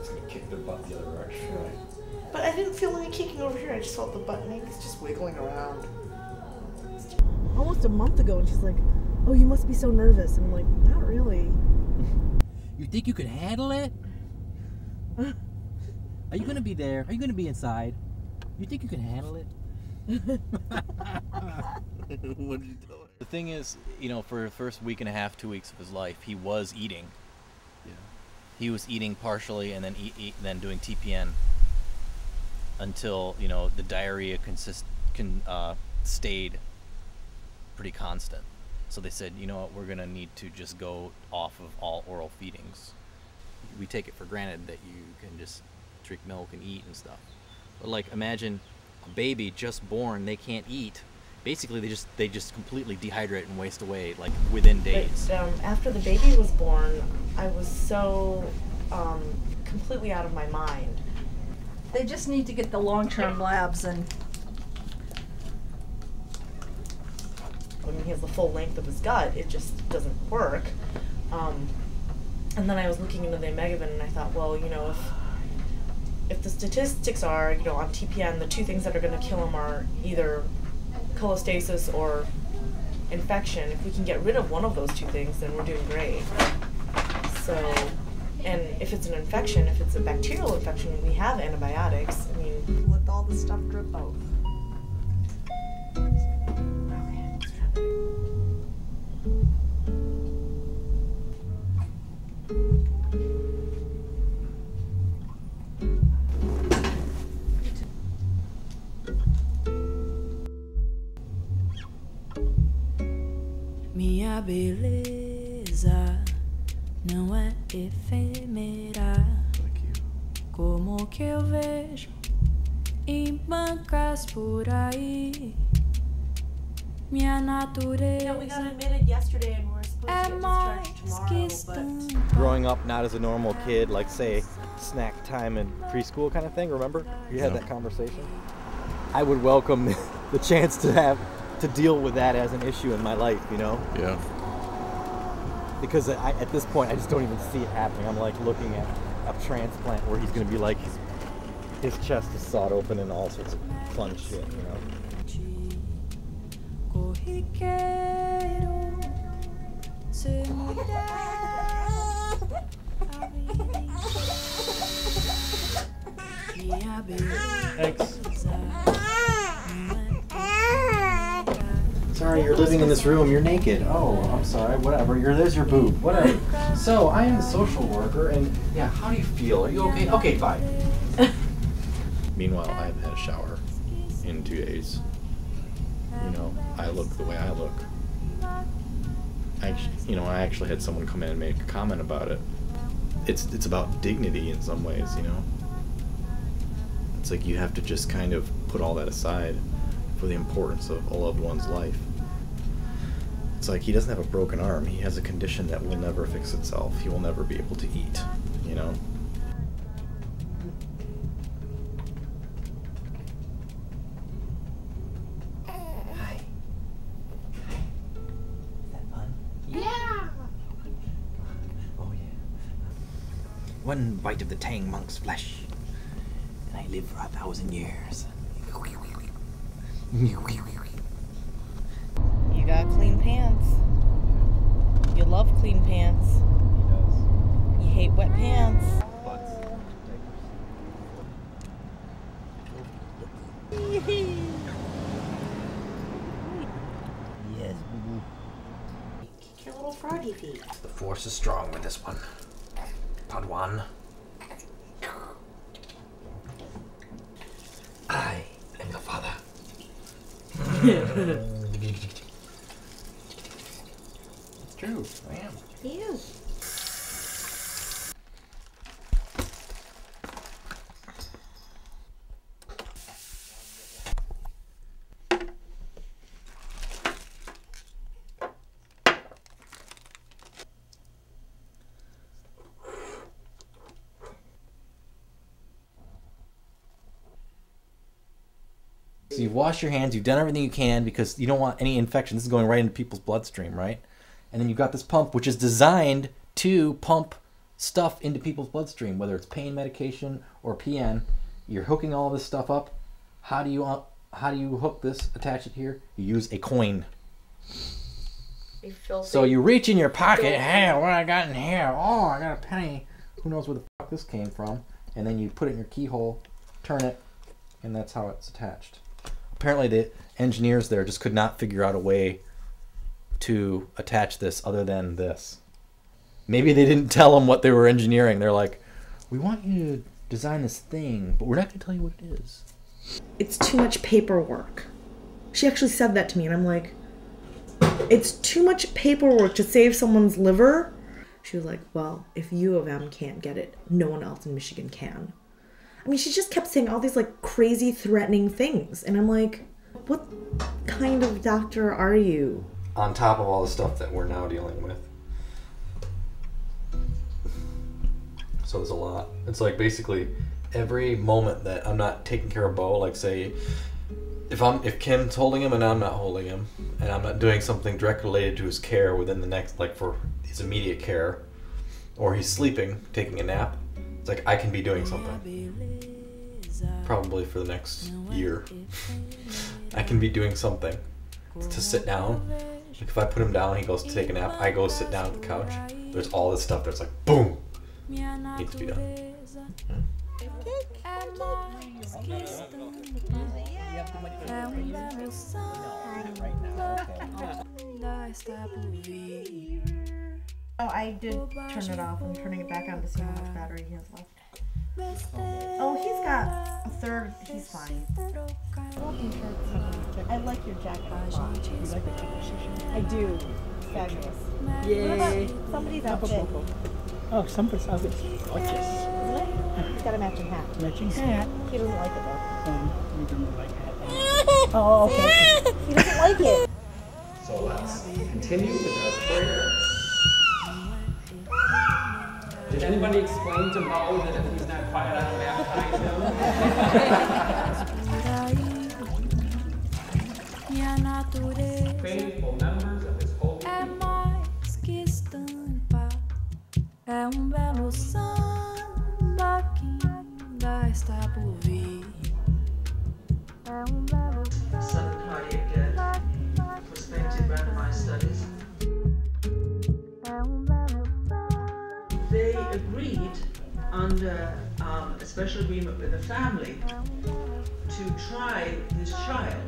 It's gonna kick their butt the other direction. Right. But I didn't feel any kicking over here. I just felt the buttoning. It's just wiggling around. Almost a month ago, and she's like, "Oh, you must be so nervous." And I'm like, "Not really." You think you can handle it? Are you gonna be there? Are you gonna be inside? You think you can handle it? What did you tell her? The thing is, you know, for the first week and a half, 2 weeks of his life, he was eating. Yeah. He was eating partially and then then doing TPN until, you know, the diarrhea stayed pretty constant. So they said, you know what, we're gonna need to just go off of all oral feedings. We take it for granted that you can just drink milk and eat and stuff. But like, imagine a baby just born, they can't eat. Basically, they just completely dehydrate and waste away, like within days. But, after the baby was born, I was so completely out of my mind. They just need to get the long-term labs, and when he has the full length of his gut, it just doesn't work. And then I was looking into the Omegaven, and I thought, well, you know, if the statistics are, you know, on TPN, the two things that are going to kill him are either cholestasis or infection. If we can get rid of one of those two things, then we're doing great. So, and if it's an infection, if it's a bacterial infection, we have antibiotics. I mean, let all the stuff drip out. Minha beleza não é efêmera, como que eu vejo em bancas por aí. Minha natureza yeah, we got admitted yesterday, and we're supposed to é get mais discharged tomorrow. que But Growing up not as a normal kid, like say snack time in preschool kind of thing, remember? You had that conversation? I would welcome the chance to deal with that as an issue in my life, you know? Yeah. Because at this point, I just don't even see it happening. I'm like looking at a transplant where he's going to be like, his chest is sawed open and all sorts of fun shit, you know? corriqueiro se minha beleza. Sorry, you're living in this room. You're naked. Oh, I'm sorry. Whatever. There's your boob. Whatever. So, I am a social worker, and yeah, how do you feel? Are you okay? Okay, bye. Meanwhile, I haven't had a shower in 2 days. You know, I look the way I look. I actually had someone come in and make a comment about it. It's about dignity in some ways, you know. It's like you have to just kind of put all that aside for the importance of a loved one's life. It's like he doesn't have a broken arm. He has a condition that will never fix itself. He will never be able to eat, you know. Hi. Is that fun? yeah. Oh yeah. One bite of the Tang monk's flesh, and I live for 1,000 years. You got clean pants. You love clean pants. He does. You hate wet pants. Yes, boo-boo. Kick your little froggy feet. The force is strong with this one. Padawan. I am your father. It's true. I am. He is. So you've washed your hands, you've done everything you can because you don't want any infection. This is going right into people's bloodstream, right? And then you've got this pump which is designed to pump stuff into people's bloodstream, whether it's pain medication or PN. You're hooking all this stuff up. How do you hook this, attach it here? You use a coin. So you reach in your pocket, hey, what I got in here? Oh, I got a penny. Who knows where the fuck this came from? And then you put it in your keyhole, turn it, and that's how it's attached. Apparently the engineers there just could not figure out a way to attach this other than this. Maybe they didn't tell them what they were engineering. They're like, we want you to design this thing, but we're not going to tell you what it is. It's too much paperwork. She actually said that to me, and I'm like, it's too much paperwork to save someone's liver. She was like, well, if U of M can't get it, no one else in Michigan can. I mean, she just kept saying all these like crazy threatening things, and I'm like, what kind of doctor are you? On top of all the stuff that we're now dealing with. So there's a lot. It's like basically every moment that I'm not taking care of Bo, like say if Kim's holding him and I'm not holding him, and I'm not doing something direct related to his care within the next, like for his immediate care, or he's sleeping, taking a nap, it's like I can be doing something. Probably for the next year. I can be doing something. To sit down. Like if I put him down, he goes to take a nap, I go sit down at the couch. There's all this stuff that's like, boom! Needs to be done. Oh, I did turn it off. I'm turning it back on to see how much battery he has left. Oh, he's got a third. He's fine. I like your jacket a lot. You like the jacket? I do. Fabulous. Yay. Somebody's outfit. Oh, somebody's outfit is gorgeous. Isn't it? He's got a matching hat. Matching hat. He doesn't like it though. You don't like hat. Oh, okay. He doesn't like it. So let's continue with our prayer. Did anybody explain to Mo that if he's not quiet, I don't baptize him? Faithful members of his holy people. Belo samba que ainda está por vir. Sudden cardiac death, prospective randomized studies. They agreed under a special agreement with the family to try this child